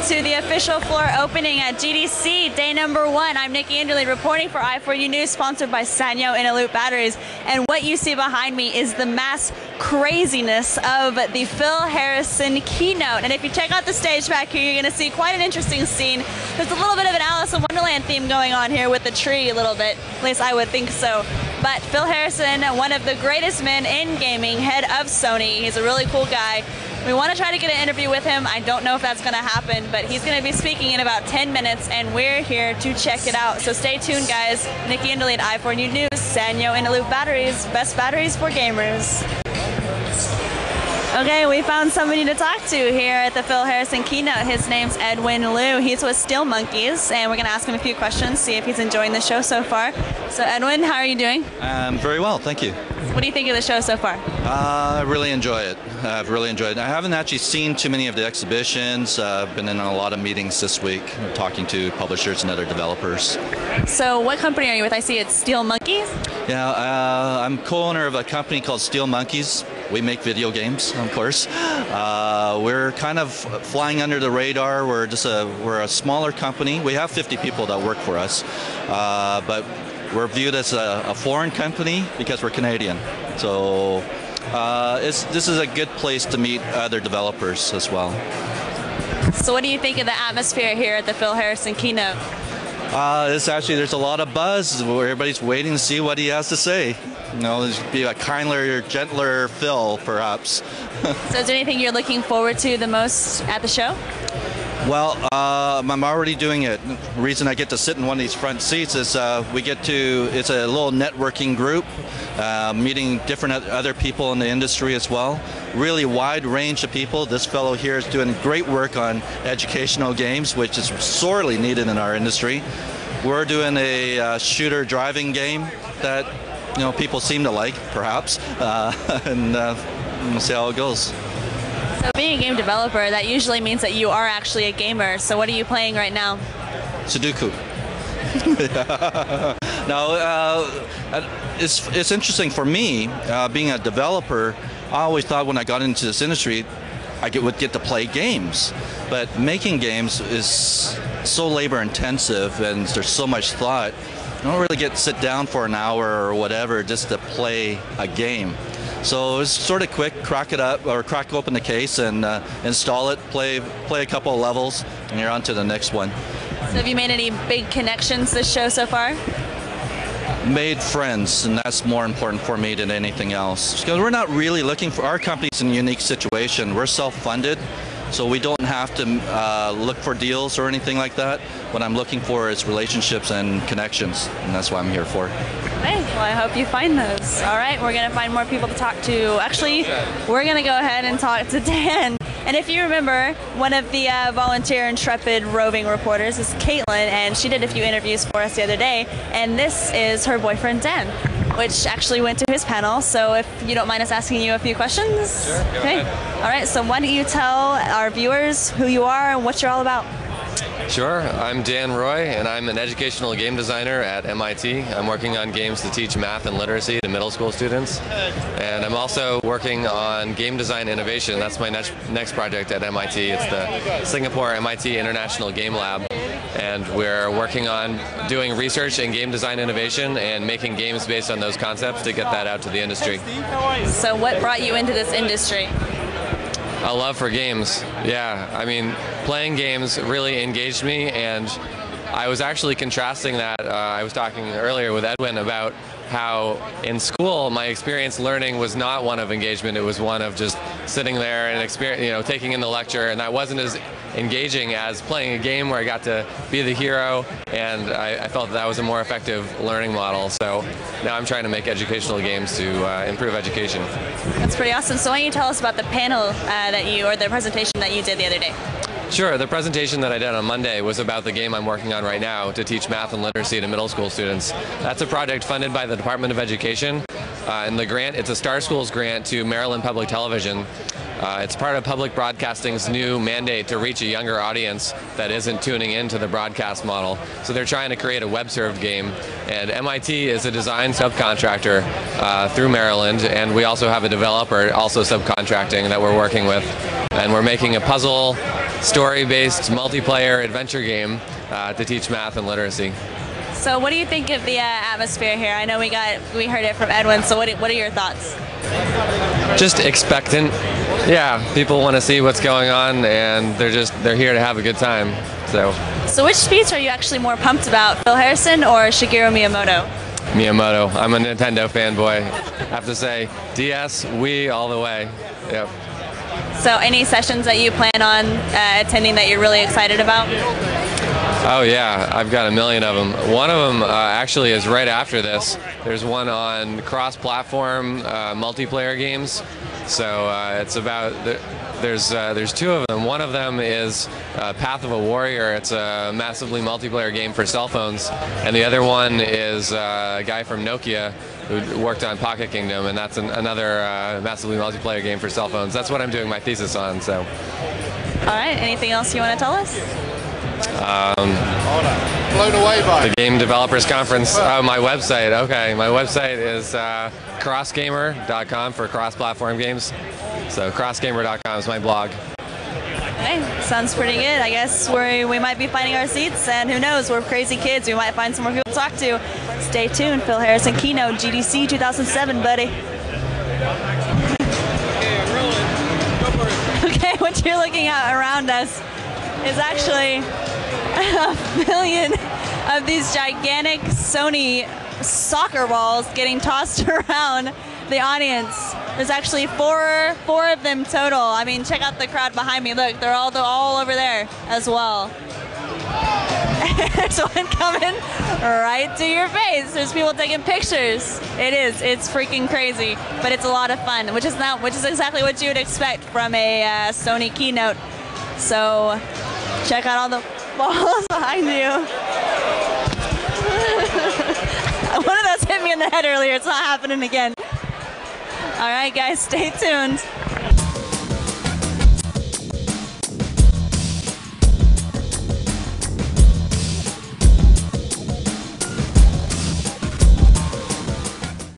to the official floor opening at GDC, day number 1. I'm Nikki Inderlied reporting for i4U News, sponsored by Sanyo Innerloop batteries. And what you see behind me is the mass craziness of the Phil Harrison keynote. And if you check out the stage back here, you're going to see quite an interesting scene. There's a little bit of an Alice in Wonderland theme going on here with the tree a little bit. At least I would think so. But Phil Harrison, one of the greatest men in gaming, head of Sony. He's a really cool guy. We want to try to get an interview with him. I don't know if that's going to happen, but he's going to be speaking in about 10 minutes, and we're here to check it out. So stay tuned, guys. Nikki Inderlied, i4U News, Sanyo Innerloop batteries, best batteries for gamers. Okay, we found somebody to talk to here at the Phil Harrison keynote. His name's Edward Loo. He's with Steel Monkeys, and we're going to ask him a few questions, see if he's enjoying the show so far. So, Edward, how are you doing? Very well, thank you. What do you think of the show so far? I really enjoy it. I've really enjoyed it. I haven't actually seen too many of the exhibitions. I've been in a lot of meetings this week, talking to publishers and other developers. So, what company are you with? I see it's Steel Monkeys? Yeah, I'm co-owner of a company called Steel Monkeys. We make video games, of course. We're kind of flying under the radar. We're a smaller company. We have 50 people that work for us, but we're viewed as a foreign company because we're Canadian. So this is a good place to meet other developers as well. So what do you think of the atmosphere here at the Phil Harrison keynote? There's a lot of buzz where everybody's waiting to see what he has to say. You know, there's be a kinder, gentler Phil, perhaps. So is there anything you're looking forward to the most at the show? Well, I'm already doing it. The reason I get to sit in one of these front seats is it's a little networking group, meeting different other people in the industry as well. Really wide range of people. This fellow here is doing great work on educational games, which is sorely needed in our industry. We're doing a shooter driving game that people seem to like, perhaps, and we'll see how it goes. So being a game developer, that usually means that you are actually a gamer. So what are you playing right now? Sudoku. No, it's interesting for me, being a developer. I always thought when I got into this industry, would get to play games. But making games is so labor intensive, and there's so much thought. I don't really get to sit down for an hour or whatever just to play a game. So it's sort of quick, crack open the case and install it, play a couple of levels, and you're on to the next one. So have you made any big connections this show so far? Made friends, and that's more important for me than anything else. Because we're not really looking for, our company's in a unique situation. We're self-funded, so we don't have to look for deals or anything like that. What I'm looking for is relationships and connections, and that's what I'm here for. Okay, well, I hope you find those. All right, we're going to find more people to talk to. Actually, we're going to go ahead and talk to Dan. And if you remember, one of the volunteer intrepid roving reporters is Caitlin, and she did a few interviews for us the other day, and this is her boyfriend, Dan, which actually went to his panel. So if you don't mind us asking you a few questions. Sure, go ahead. All right, so why don't you tell our viewers who you are and what you're all about? Sure, I'm Dan Roy, and I'm an educational game designer at MIT. I'm working on games to teach math and literacy to middle school students. And I'm also working on game design innovation. That's my next project at MIT. It's the Singapore MIT International Game Lab. And we're working on doing research in game design innovation and making games based on those concepts to get that out to the industry. So what brought you into this industry? A love for games. Yeah, I mean, playing games really engaged me, and I was actually contrasting that. I was talking earlier with Edwin about how in school my experience learning was not one of engagement. It was one of just sitting there and taking in the lecture, and that wasn't as engaging as playing a game where I got to be the hero, and I felt that was a more effective learning model. So now I'm trying to make educational games to improve education. That's pretty awesome. So why don't you tell us about the panel or the presentation that you did the other day? Sure. The presentation that I did on Monday was about the game I'm working on right now to teach math and literacy to middle school students. That's a project funded by the Department of Education, and the grant, it's a Star Schools grant to Maryland Public Television. It's part of public broadcasting's new mandate to reach a younger audience that isn't tuning into the broadcast model. So they're trying to create a web-served game, and MIT is a design subcontractor through Maryland, and we also have a developer also subcontracting that we're working with, and we're making a puzzle story-based multiplayer adventure game to teach math and literacy. So what do you think of the atmosphere here? I know we heard it from Edwin, so what are your thoughts? Just expectant. Yeah, people want to see what's going on, and they're here to have a good time. So which speech are you actually more pumped about, Phil Harrison or Shigeru Miyamoto? Miyamoto. I'm a Nintendo fanboy. I have to say, DS, Wii, all the way. Yep. So any sessions that you plan on attending that you're really excited about? Oh yeah, I've got a million of them. One of them actually is right after this. There's one on cross-platform multiplayer games. So it's about there's two of them. One of them is Path of a Warrior. It's a massively multiplayer game for cell phones, and the other one is a guy from Nokia who worked on Pocket Kingdom, and that's another massively multiplayer game for cell phones. That's what I'm doing my thesis on. So. All right. Anything else you want to tell us? Blown away by the Game Developers Conference. Oh, my website. Okay, my website is crossgamer.com for cross-platform games. So crossgamer.com is my blog. Okay, sounds pretty good. I guess we might be finding our seats, and who knows, we're crazy kids. We might find some more people to talk to. Stay tuned. Phil Harrison keynote GDC 2007, buddy. Okay, what you're looking at around us is actually a million of these gigantic Sony soccer balls getting tossed around the audience. There's actually four of them total. I mean, check out the crowd behind me. Look, they're all over there as well. There's one coming right to your face. There's people taking pictures. It's freaking crazy, but it's a lot of fun, which is exactly what you would expect from a Sony keynote. So check out all the balls behind you. One of those hit me in the head earlier. It's not happening again. All right, guys, stay tuned.